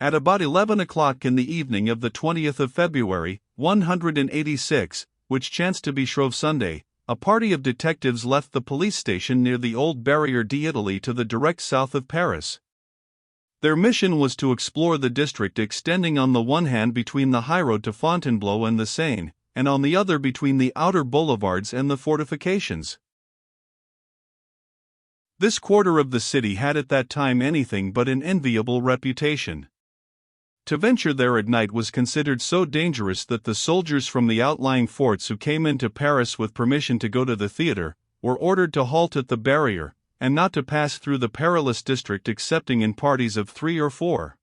At about 11 o'clock in the evening of the 20th of February, 186, which chanced to be Shrove Sunday, a party of detectives left the police station near the old Barrière d'Italie to the direct south of Paris. Their mission was to explore the district extending on the one hand between the highroad to Fontainebleau and the Seine, and on the other between the outer boulevards and the fortifications. This quarter of the city had at that time anything but an enviable reputation. To venture there at night was considered so dangerous that the soldiers from the outlying forts who came into Paris with permission to go to the theatre were ordered to halt at the barrier, and not to pass through the perilous district excepting in parties of 3 or 4.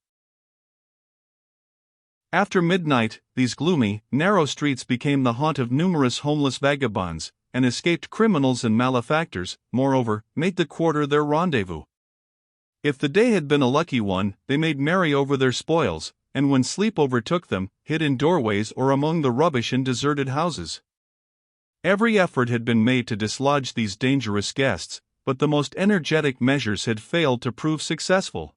After midnight, these gloomy, narrow streets became the haunt of numerous homeless vagabonds, and escaped criminals and malefactors, moreover, made the quarter their rendezvous. If the day had been a lucky one, they made merry over their spoils, and when sleep overtook them, hid in doorways or among the rubbish in deserted houses. Every effort had been made to dislodge these dangerous guests, but the most energetic measures had failed to prove successful.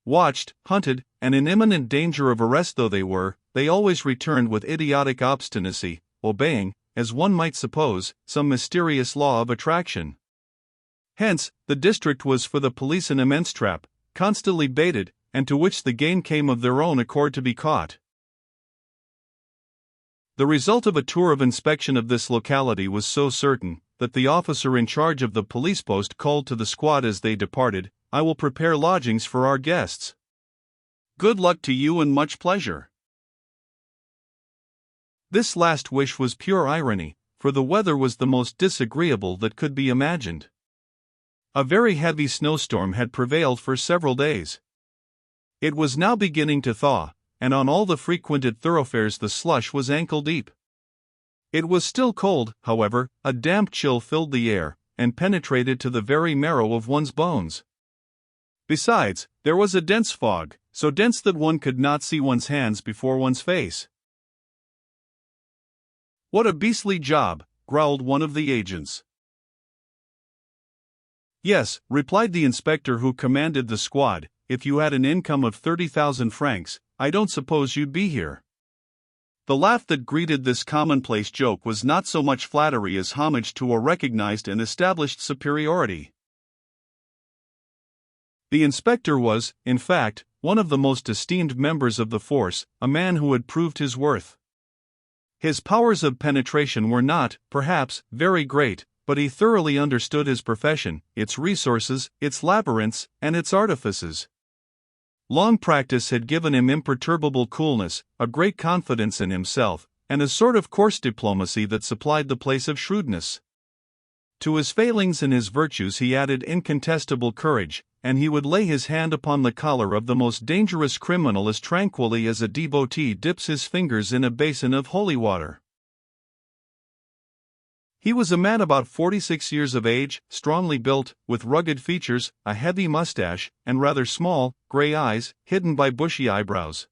Watched, hunted, and in imminent danger of arrest though they were, they always returned with idiotic obstinacy, obeying, as one might suppose, some mysterious law of attraction. Hence, the district was for the police an immense trap, constantly baited, and to which the game came of their own accord to be caught. The result of a tour of inspection of this locality was so certain, that the officer in charge of the police post called to the squad as they departed, "I will prepare lodgings for our guests. Good luck to you and much pleasure." This last wish was pure irony, for the weather was the most disagreeable that could be imagined. A very heavy snowstorm had prevailed for several days. It was now beginning to thaw, and on all the frequented thoroughfares the slush was ankle-deep. It was still cold, however, a damp chill filled the air, and penetrated to the very marrow of one's bones. Besides, there was a dense fog, so dense that one could not see one's hands before one's face. "What a beastly job," growled one of the agents. "Yes," replied the inspector who commanded the squad, "if you had an income of 30,000 francs, I don't suppose you'd be here." The laugh that greeted this commonplace joke was not so much flattery as homage to a recognized and established superiority. The inspector was, in fact, one of the most esteemed members of the force, a man who had proved his worth. His powers of penetration were not, perhaps, very great, but he thoroughly understood his profession, its resources, its labyrinths, and its artifices. Long practice had given him imperturbable coolness, a great confidence in himself, and a sort of coarse diplomacy that supplied the place of shrewdness. To his failings and his virtues he added incontestable courage, and he would lay his hand upon the collar of the most dangerous criminal as tranquilly as a devotee dips his fingers in a basin of holy water. He was a man about 46 years of age, strongly built, with rugged features, a heavy mustache, and rather small, grey eyes, hidden by bushy eyebrows.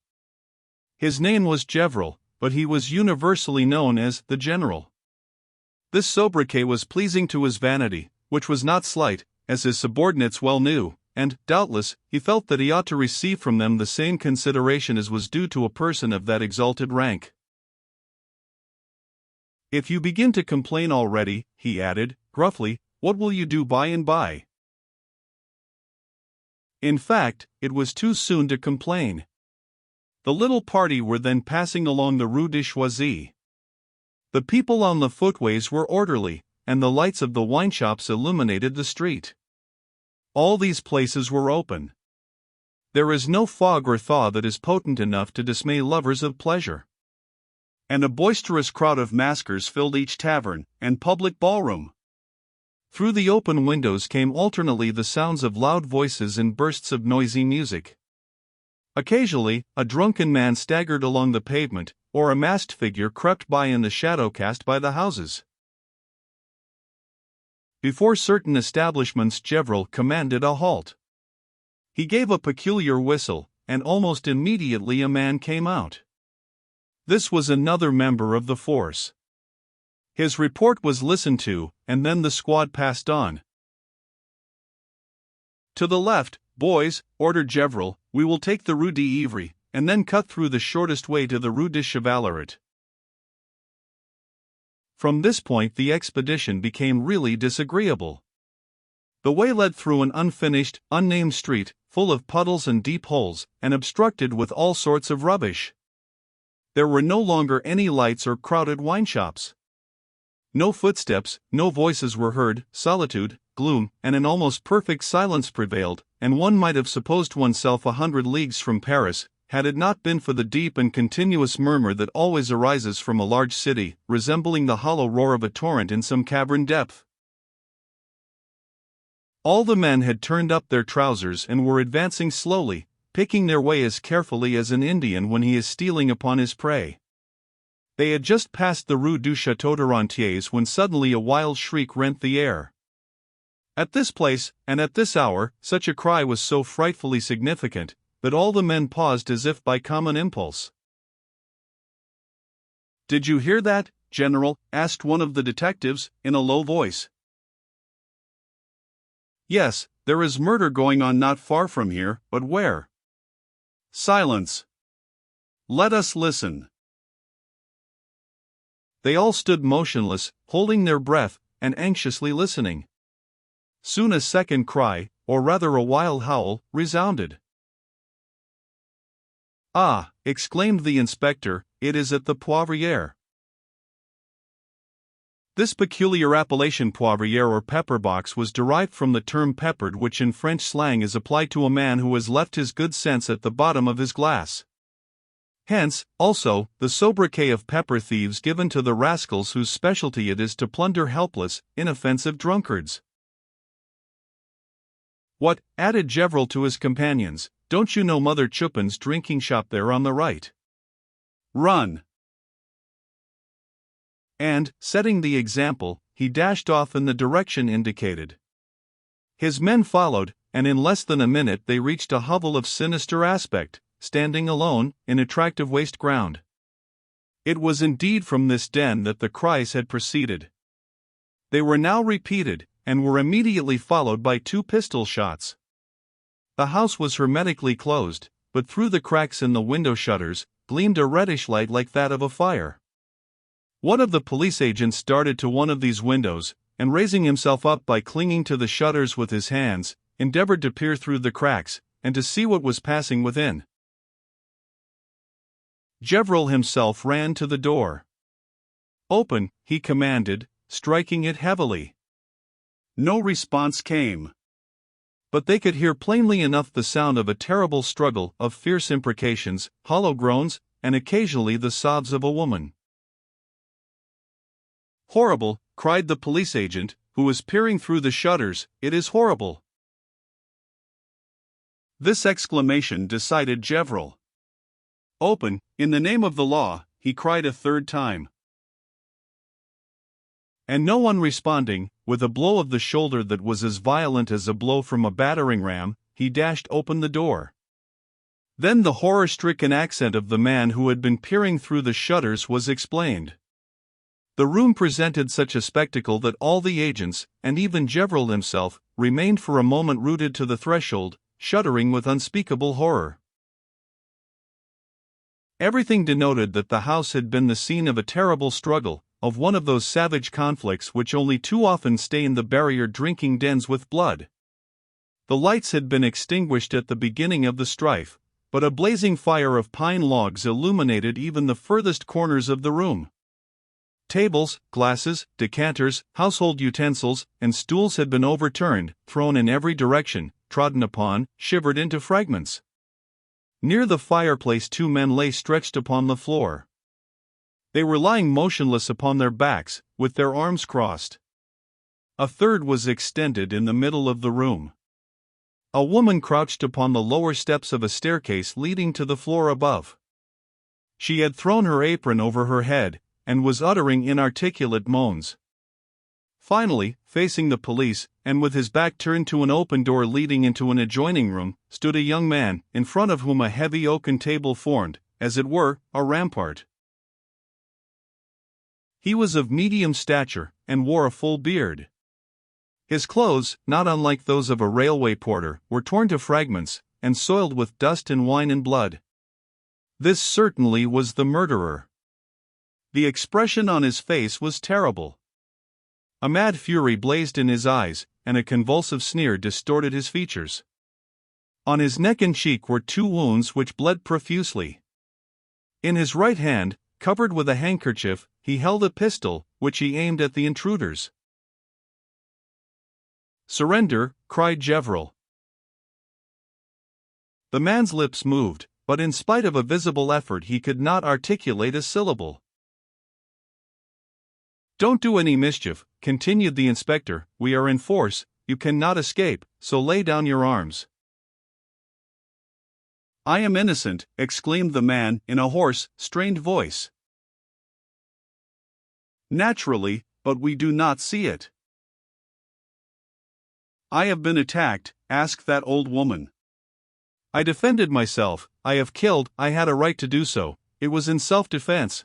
His name was Gevril, but he was universally known as the General. This sobriquet was pleasing to his vanity, which was not slight, as his subordinates well knew, and, doubtless, he felt that he ought to receive from them the same consideration as was due to a person of that exalted rank. "If you begin to complain already," he added, gruffly, "what will you do by and by?" In fact, it was too soon to complain. The little party were then passing along the Rue de Choisy. The people on the footways were orderly, and the lights of the wine shops illuminated the street. All these places were open. There is no fog or thaw that is potent enough to dismay lovers of pleasure. And a boisterous crowd of maskers filled each tavern and public ballroom. Through the open windows came alternately the sounds of loud voices and bursts of noisy music. Occasionally, a drunken man staggered along the pavement, or a masked figure crept by in the shadow cast by the houses. Before certain establishments Gevril commanded a halt. He gave a peculiar whistle, and almost immediately a man came out. This was another member of the force. His report was listened to, and then the squad passed on. "To the left, boys," ordered Gevril, We will take the Rue d'Ivry, and then cut through the shortest way to the Rue de Chevaleret. From this point the expedition became really disagreeable. The way led through an unfinished, unnamed street, full of puddles and deep holes, and obstructed with all sorts of rubbish. There were no longer any lights or crowded wine shops. No footsteps, no voices were heard, solitude, gloom, and an almost perfect silence prevailed, and one might have supposed oneself 100 leagues from Paris, had it not been for the deep and continuous murmur that always arises from a large city, resembling the hollow roar of a torrent in some cavern depth. All the men had turned up their trousers and were advancing slowly, picking their way as carefully as an Indian when he is stealing upon his prey. They had just passed the Rue du Château de Rentiers when suddenly a wild shriek rent the air. At this place, and at this hour, such a cry was so frightfully significant, that all the men paused as if by common impulse. "Did you hear that, General?" asked one of the detectives, in a low voice. "Yes, there is murder going on not far from here, but where?" "Silence. Let us listen." They all stood motionless, holding their breath, and anxiously listening. Soon a second cry, or rather a wild howl, resounded. "Ah!" exclaimed the inspector, "it is at the Poivriere." This peculiar appellation poivriere or pepper box was derived from the term peppered, which in French slang is applied to a man who has left his good sense at the bottom of his glass. Hence, also, the sobriquet of pepper thieves given to the rascals whose specialty it is to plunder helpless, inoffensive drunkards. "What," added Gevrol to his companions, "don't you know Mother Chupin's drinking shop there on the right? Run!" And, setting the example, he dashed off in the direction indicated. His men followed, and in less than a minute they reached a hovel of sinister aspect, standing alone, in a tract of waste ground. It was indeed from this den that the cries had proceeded. They were now repeated, and were immediately followed by 2 pistol shots. The house was hermetically closed, but through the cracks in the window shutters gleamed a reddish light like that of a fire. One of the police agents darted to one of these windows, and raising himself up by clinging to the shutters with his hands, endeavored to peer through the cracks, and to see what was passing within. Gevrol himself ran to the door. "Open," he commanded, striking it heavily. No response came. But they could hear plainly enough the sound of a terrible struggle, of fierce imprecations, hollow groans, and occasionally the sobs of a woman. "Horrible!" cried the police agent, who was peering through the shutters, "it is horrible!" This exclamation decided Gevrol. "Open, in the name of the law," he cried a third time. And no one responding, with a blow of the shoulder that was as violent as a blow from a battering ram, he dashed open the door. Then the horror-stricken accent of the man who had been peering through the shutters was explained. The room presented such a spectacle that all the agents, and even Gevrol himself, remained for a moment rooted to the threshold, shuddering with unspeakable horror. Everything denoted that the house had been the scene of a terrible struggle, of one of those savage conflicts which only too often stain the barrier drinking dens with blood. The lights had been extinguished at the beginning of the strife, but a blazing fire of pine logs illuminated even the furthest corners of the room. Tables, glasses, decanters, household utensils, and stools had been overturned, thrown in every direction, trodden upon, shivered into fragments. Near the fireplace 2 men lay stretched upon the floor. They were lying motionless upon their backs, with their arms crossed. A third was extended in the middle of the room. A woman crouched upon the lower steps of a staircase leading to the floor above. She had thrown her apron over her head, and was uttering inarticulate moans. Finally, facing the police, and with his back turned to an open door leading into an adjoining room, stood a young man, in front of whom a heavy oaken table formed, as it were, a rampart. He was of medium stature, and wore a full beard. His clothes, not unlike those of a railway porter, were torn to fragments, and soiled with dust and wine and blood. This certainly was the murderer. The expression on his face was terrible. A mad fury blazed in his eyes, and a convulsive sneer distorted his features. On his neck and cheek were 2 wounds which bled profusely. In his right hand, covered with a handkerchief, he held a pistol, which he aimed at the intruders. "Surrender!" cried Gevrol. The man's lips moved, but in spite of a visible effort he could not articulate a syllable. "Don't do any mischief," continued the inspector. "We are in force, you cannot escape, so lay down your arms." "I am innocent," exclaimed the man in a hoarse, strained voice. "Naturally, but we do not see it." "I have been attacked," asked that old woman. "I defended myself. I have killed. I had a right to do so. It was in self-defense."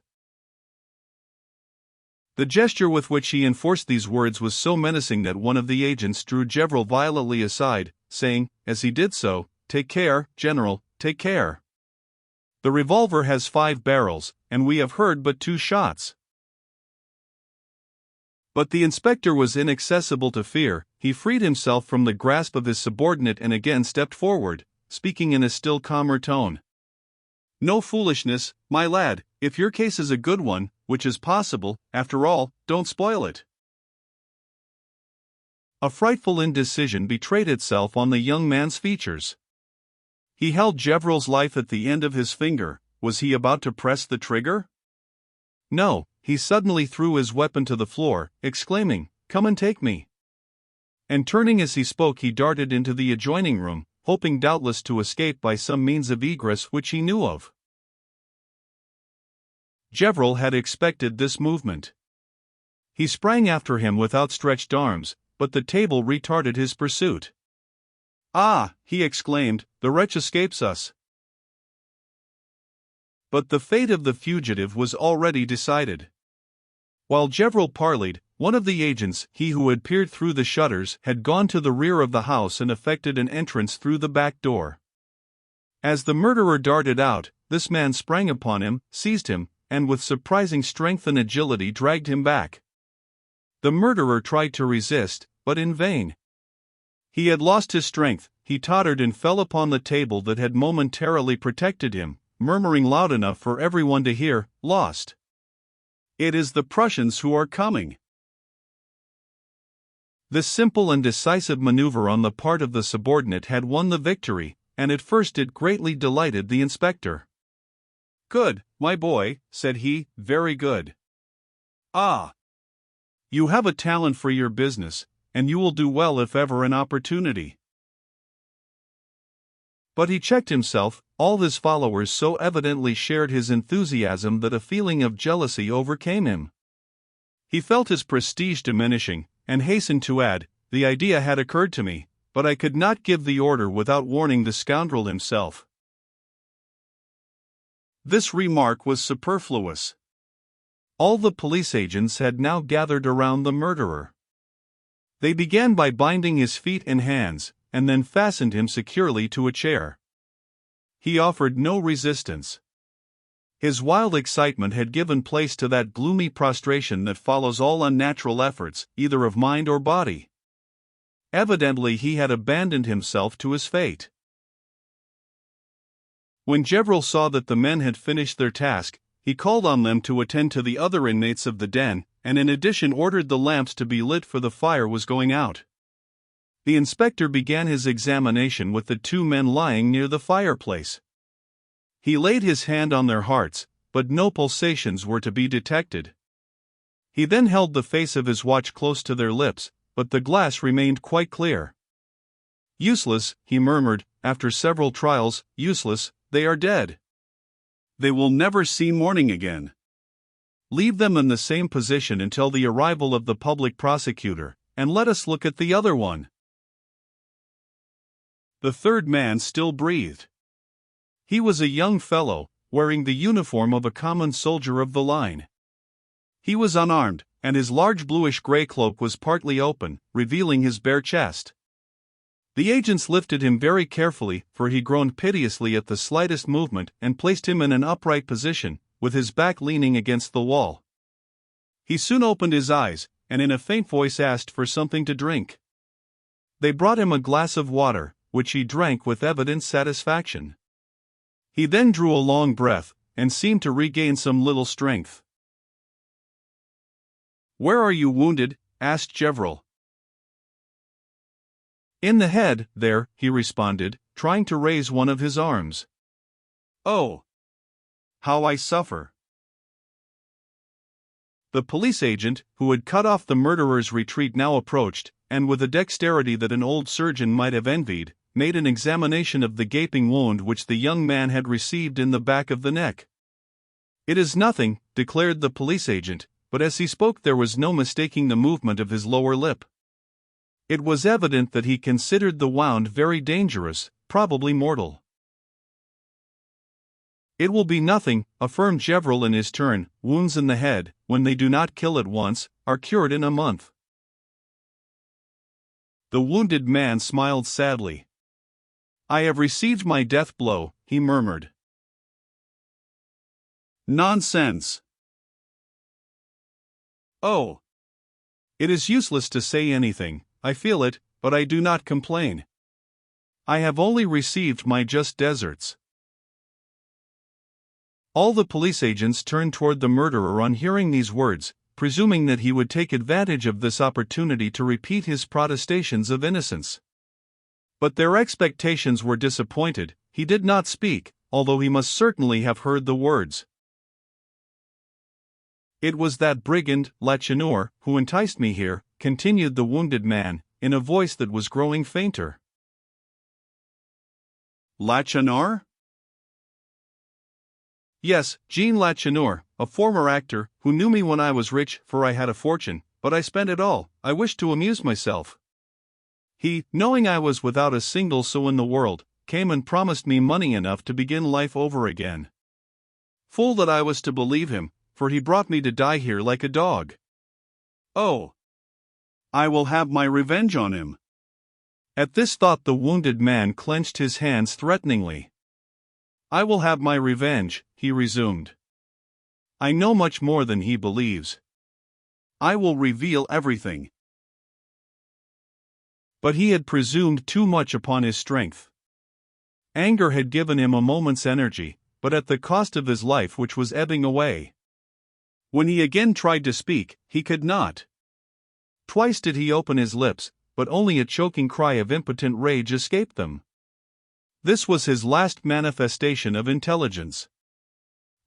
The gesture with which he enforced these words was so menacing that one of the agents drew Gevrol violently aside, saying, as he did so, "Take care, General, take care. The revolver has 5 barrels, and we have heard but 2 shots." But the inspector was inaccessible to fear. He freed himself from the grasp of his subordinate and again stepped forward, speaking in a still calmer tone. "No foolishness, my lad. If your case is a good one, which is possible, after all, don't spoil it." A frightful indecision betrayed itself on the young man's features. He held Gevrol's life at the end of his finger. Was he about to press the trigger? No, he suddenly threw his weapon to the floor, exclaiming, "Come and take me." And turning as he spoke, he darted into the adjoining room, hoping doubtless to escape by some means of egress which he knew of. Gevrol had expected this movement. He sprang after him with outstretched arms, but the table retarded his pursuit. "Ah!" he exclaimed, "the wretch escapes us." But the fate of the fugitive was already decided. While Gevrol parleyed, one of the agents, he who had peered through the shutters, had gone to the rear of the house and effected an entrance through the back door. As the murderer darted out, this man sprang upon him, seized him, and with surprising strength and agility dragged him back. The murderer tried to resist, but in vain. He had lost his strength. He tottered and fell upon the table that had momentarily protected him, murmuring loud enough for everyone to hear, "Lost! It is the Prussians who are coming!" This simple and decisive maneuver on the part of the subordinate had won the victory, and at first it greatly delighted the inspector. "Good, my boy," said he, "very good. Ah! You have a talent for your business, and you will do well if ever an opportunity." But he checked himself. All his followers so evidently shared his enthusiasm that a feeling of jealousy overcame him. He felt his prestige diminishing, and hastened to add, "The idea had occurred to me, but I could not give the order without warning the scoundrel himself." This remark was superfluous. All the police agents had now gathered around the murderer. They began by binding his feet and hands, and then fastened him securely to a chair. He offered no resistance. His wild excitement had given place to that gloomy prostration that follows all unnatural efforts, either of mind or body. Evidently he had abandoned himself to his fate. When Gevrol saw that the men had finished their task, he called on them to attend to the other inmates of the den, and in addition ordered the lamps to be lit, for the fire was going out. The inspector began his examination with the 2 men lying near the fireplace. He laid his hand on their hearts, but no pulsations were to be detected. He then held the face of his watch close to their lips, but the glass remained quite clear. "Useless," he murmured, after several trials, "useless, they are dead. They will never see morning again. Leave them in the same position until the arrival of the public prosecutor, and let us look at the other one." The 3rd man still breathed. He was a young fellow, wearing the uniform of a common soldier of the line. He was unarmed, and his large bluish-gray cloak was partly open, revealing his bare chest. The agents lifted him very carefully, for he groaned piteously at the slightest movement, and placed him in an upright position, with his back leaning against the wall. He soon opened his eyes, and in a faint voice asked for something to drink. They brought him a glass of water, which he drank with evident satisfaction. He then drew a long breath, and seemed to regain some little strength. "Where are you wounded?" asked Gevrol. "In the head, there," he responded, trying to raise one of his arms. "Oh! How I suffer!" The police agent, who had cut off the murderer's retreat, now approached, and with a dexterity that an old surgeon might have envied, made an examination of the gaping wound which the young man had received in the back of the neck. "It is nothing," declared the police agent, but as he spoke there was no mistaking the movement of his lower lip. It was evident that he considered the wound very dangerous, probably mortal. "It will be nothing," affirmed Gevrol in his turn. "Wounds in the head, when they do not kill at once, are cured in a month." The wounded man smiled sadly. "I have received my death blow," he murmured. "Nonsense!" "Oh! It is useless to say anything. I feel it, but I do not complain. I have only received my just deserts." All the police agents turned toward the murderer on hearing these words, presuming that he would take advantage of this opportunity to repeat his protestations of innocence. But their expectations were disappointed. He did not speak, although he must certainly have heard the words. "It was that brigand, Lacheneur, who enticed me here," continued the wounded man, in a voice that was growing fainter. "Lacheneur?" "Yes, Jean Lacheneur, a former actor, who knew me when I was rich, for I had a fortune, but I spent it all. I wished to amuse myself. He, knowing I was without a single sou in the world, came and promised me money enough to begin life over again. Fool that I was to believe him, for he brought me to die here like a dog. Oh! I will have my revenge on him." At this thought the wounded man clenched his hands threateningly. "I will have my revenge," he resumed. "I know much more than he believes. I will reveal everything." But he had presumed too much upon his strength. Anger had given him a moment's energy, but at the cost of his life, which was ebbing away. When he again tried to speak, he could not. Twice did he open his lips, but only a choking cry of impotent rage escaped them. This was his last manifestation of intelligence.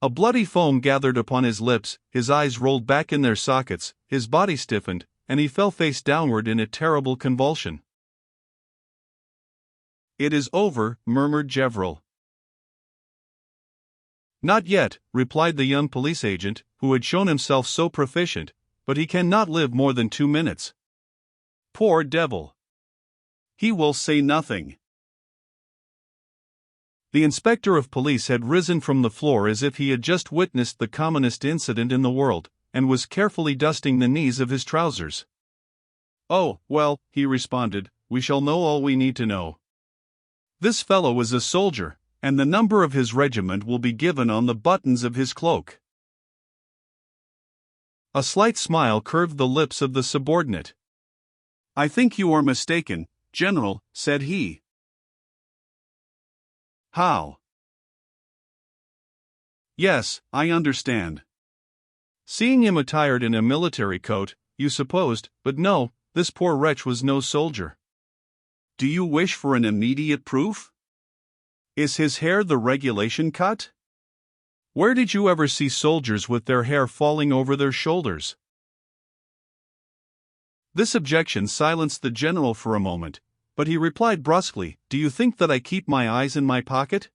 A bloody foam gathered upon his lips, his eyes rolled back in their sockets, his body stiffened, and he fell face downward in a terrible convulsion. "It is over," murmured Gevrol. "Not yet," replied the young police agent, who had shown himself so proficient, "but he cannot live more than 2 minutes. Poor devil! He will say nothing." The inspector of police had risen from the floor as if he had just witnessed the commonest incident in the world, and was carefully dusting the knees of his trousers. "Oh, well," he responded, "we shall know all we need to know. This fellow is a soldier, and the number of his regiment will be given on the buttons of his cloak." A slight smile curved the lips of the subordinate. "I think you are mistaken, General," said he. "How?" "Yes, I understand. Seeing him attired in a military coat, you supposed, but no, this poor wretch was no soldier." "Do you wish for an immediate proof? Is his hair the regulation cut? Where did you ever see soldiers with their hair falling over their shoulders?" This objection silenced the general for a moment, but he replied brusquely, "Do you think that I keep my eyes in my pocket?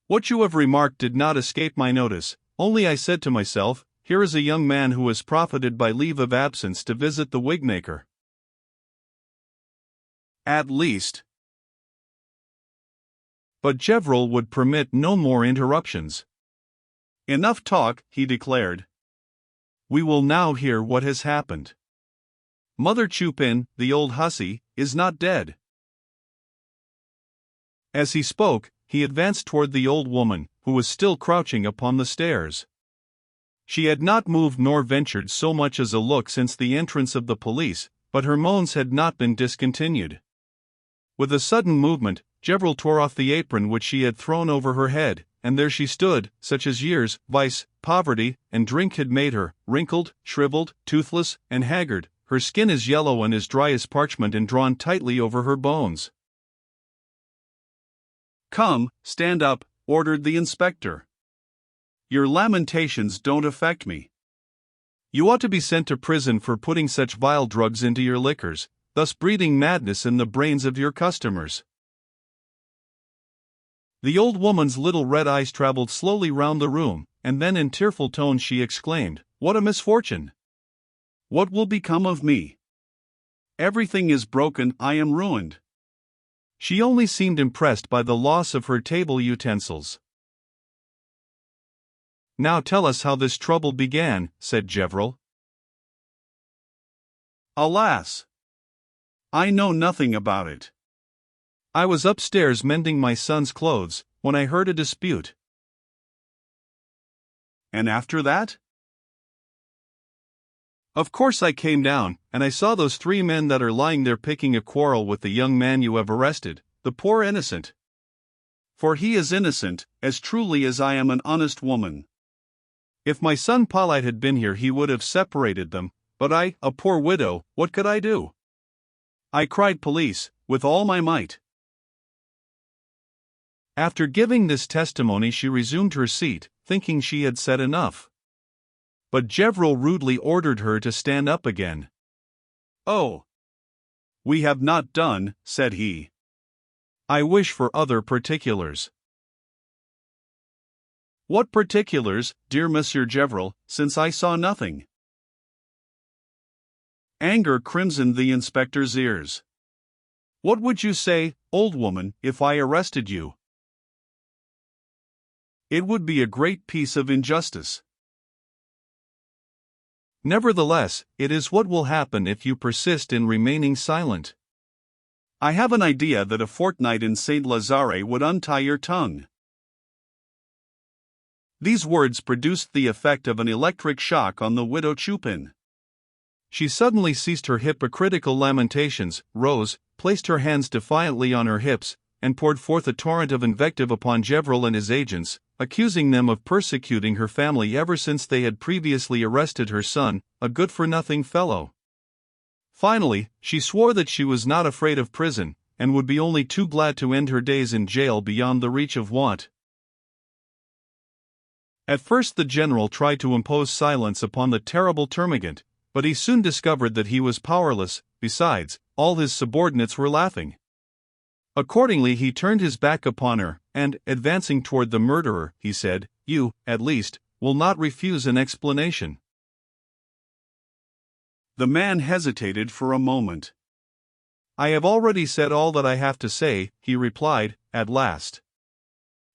What you have remarked did not escape my notice, only I said to myself, here is a young man who has profited by leave of absence to visit the wigmaker. At least." But Gevrol would permit no more interruptions. "Enough talk," he declared. "We will now hear what has happened. Mother Chupin, the old hussy, is not dead. As he spoke, he advanced toward the old woman, who was still crouching upon the stairs. She had not moved nor ventured so much as a look since the entrance of the police, but her moans had not been discontinued. With a sudden movement, Gevrol tore off the apron which she had thrown over her head, and there she stood, such as years, vice, poverty, and drink had made her, wrinkled, shriveled, toothless, and haggard, her skin as yellow and as dry as parchment and drawn tightly over her bones. "Come, stand up," ordered the inspector. "Your lamentations don't affect me. You ought to be sent to prison for putting such vile drugs into your liquors, thus breeding madness in the brains of your customers." The old woman's little red eyes traveled slowly round the room, and then in tearful tones she exclaimed, "What a misfortune! What will become of me? Everything is broken, I am ruined." She only seemed impressed by the loss of her table utensils. "Now tell us how this trouble began," said Gevrol. "Alas! I know nothing about it. I was upstairs mending my son's clothes, when I heard a dispute." "And after that?" "Of course I came down, and I saw those 3 men that are lying there picking a quarrel with the young man you have arrested, the poor innocent. For he is innocent, as truly as I am an honest woman. If my son Polite had been here he would have separated them, but I, a poor widow, what could I do? I cried police, with all my might." After giving this testimony she resumed her seat, thinking she had said enough. But Gevrol rudely ordered her to stand up again. "Oh! We have not done," said he. "I wish for other particulars." "What particulars, dear Monsieur Gevrol, since I saw nothing?" Anger crimsoned the inspector's ears. "What would you say, old woman, if I arrested you?" "It would be a great piece of injustice." "Nevertheless, it is what will happen if you persist in remaining silent. I have an idea that a fortnight in Saint Lazare would untie your tongue." These words produced the effect of an electric shock on the widow Chupin. She suddenly ceased her hypocritical lamentations, rose, placed her hands defiantly on her hips, and poured forth a torrent of invective upon Gevrol and his agents, accusing them of persecuting her family ever since they had previously arrested her son, a good-for-nothing fellow. Finally, she swore that she was not afraid of prison, and would be only too glad to end her days in jail beyond the reach of want. At first the general tried to impose silence upon the terrible termagant, but he soon discovered that he was powerless. Besides, all his subordinates were laughing. Accordingly he turned his back upon her, and, advancing toward the murderer, he said, "You, at least, will not refuse an explanation." The man hesitated for a moment. "I have already said all that I have to say," he replied, at last.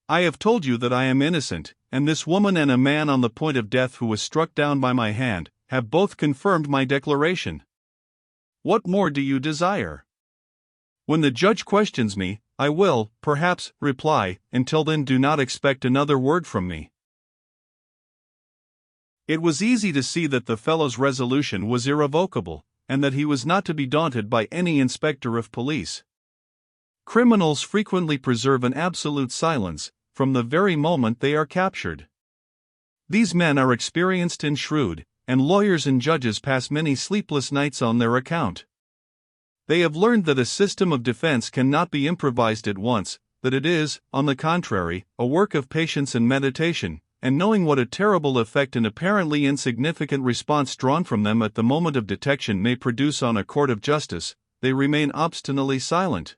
"I have told you that I am innocent, and this woman and a man on the point of death who was struck down by my hand, have both confirmed my declaration. What more do you desire? When the judge questions me, I will, perhaps, reply. Until then do not expect another word from me." It was easy to see that the fellow's resolution was irrevocable, and that he was not to be daunted by any inspector of police. Criminals frequently preserve an absolute silence, from the very moment they are captured. These men are experienced and shrewd, and lawyers and judges pass many sleepless nights on their account. They have learned that a system of defense cannot be improvised at once, that it is, on the contrary, a work of patience and meditation, and knowing what a terrible effect an apparently insignificant response drawn from them at the moment of detection may produce on a court of justice, they remain obstinately silent.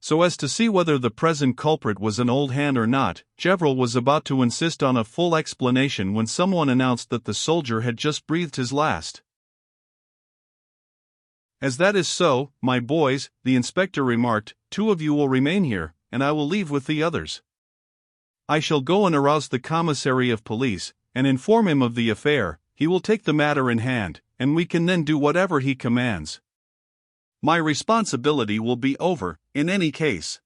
So as to see whether the present culprit was an old hand or not, Gevrol was about to insist on a full explanation when someone announced that the soldier had just breathed his last. "As that is so, my boys," the inspector remarked, "2 of you will remain here, and I will leave with the others. I shall go and arouse the commissary of police, and inform him of the affair. He will take the matter in hand, and we can then do whatever he commands. My responsibility will be over, in any case."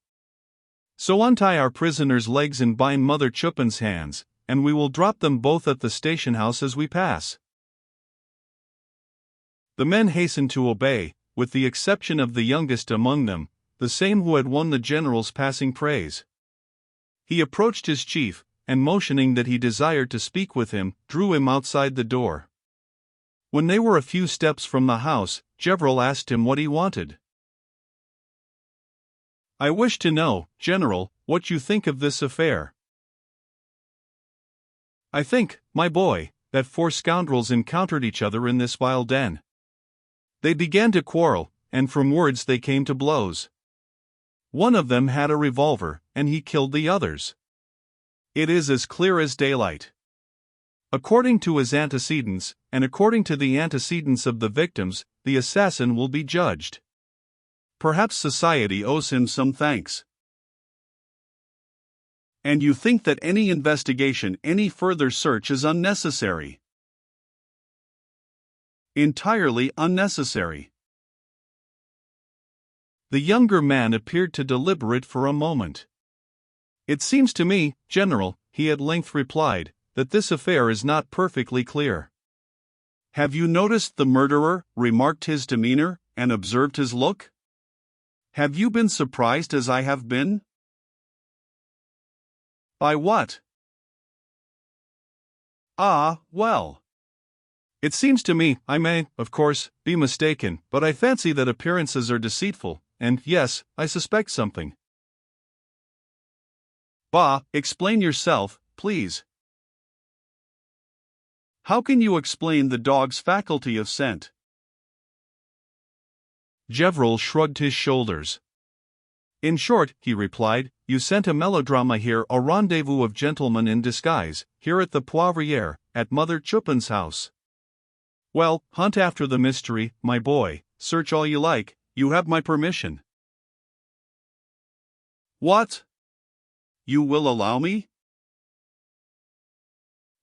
So untie our prisoner's legs and bind Mother Chupin's hands, and we will drop them both at the station house as we pass." The men hastened to obey, with the exception of the youngest among them, the same who had won the general's passing praise. He approached his chief, and motioning that he desired to speak with him, drew him outside the door. When they were a few steps from the house, Gevrol asked him what he wanted. "I wish to know, General, what you think of this affair." "I think, my boy, that 4 scoundrels encountered each other in this vile den. They began to quarrel, and from words they came to blows. One of them had a revolver, and he killed the others. It is as clear as daylight. According to his antecedents, and according to the antecedents of the victims, the assassin will be judged. Perhaps society owes him some thanks." "And you think that any investigation, any further search is unnecessary?" "Entirely unnecessary." The younger man appeared to deliberate for a moment. "It seems to me, General," he at length replied, "that this affair is not perfectly clear." "Have you noticed the murderer, remarked his demeanor, and observed his look? Have you been surprised as I have been?" "By what?" "Ah, well. It seems to me, I may, of course, be mistaken, but I fancy that appearances are deceitful, and yes, I suspect something." "Bah, explain yourself, please." "How can you explain the dog's faculty of scent?" Gevrol shrugged his shoulders. "In short," he replied, "you sent a melodrama here, a rendezvous of gentlemen in disguise, here at the Poivriere, at Mother Chupin's house. Well, hunt after the mystery, my boy, search all you like, you have my permission." "What? You will allow me?"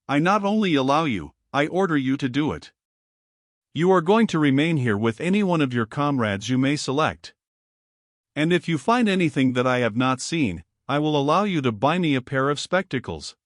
"I not only allow you, I order you to do it. You are going to remain here with any one of your comrades you may select. And if you find anything that I have not seen, I will allow you to buy me a pair of spectacles."